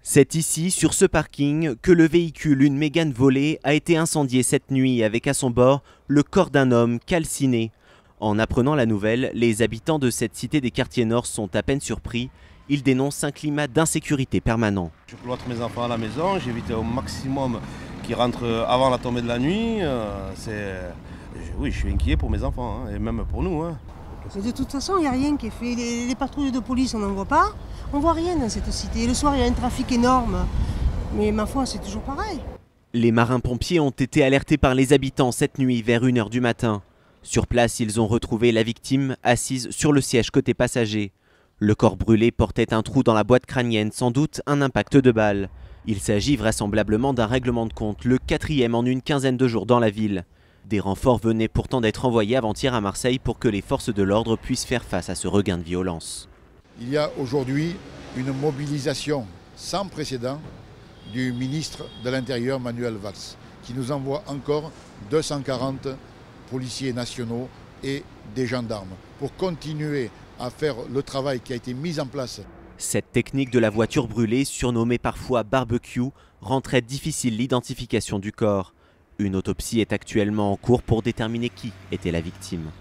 C'est ici, sur ce parking, que le véhicule, une Mégane volée, a été incendié cette nuit avec à son bord le corps d'un homme calciné. En apprenant la nouvelle, les habitants de cette cité des quartiers nord sont à peine surpris. Ils dénoncent un climat d'insécurité permanent. Je cloître mes enfants à la maison, j'évite au maximum qu'ils rentrent avant la tombée de la nuit. Oui, je suis inquiet pour mes enfants et même pour nous. Mais de toute façon, il n'y a rien qui est fait. Les patrouilles de police, on n'en voit pas. On ne voit rien dans cette cité. Le soir, il y a un trafic énorme. Mais ma foi, c'est toujours pareil. Les marins-pompiers ont été alertés par les habitants cette nuit vers 1 h du matin. Sur place, ils ont retrouvé la victime assise sur le siège côté passager. Le corps brûlé portait un trou dans la boîte crânienne, sans doute un impact de balle. Il s'agit vraisemblablement d'un règlement de compte, le 4e en une quinzaine de jours dans la ville. Des renforts venaient pourtant d'être envoyés avant-hier à Marseille pour que les forces de l'ordre puissent faire face à ce regain de violence. Il y a aujourd'hui une mobilisation sans précédent du ministre de l'Intérieur, Manuel Valls, qui nous envoie encore 240 policiers nationaux et des gendarmes pour continuer à faire le travail qui a été mis en place. Cette technique de la voiture brûlée, surnommée parfois barbecue, rend très difficile l'identification du corps. Une autopsie est actuellement en cours pour déterminer qui était la victime.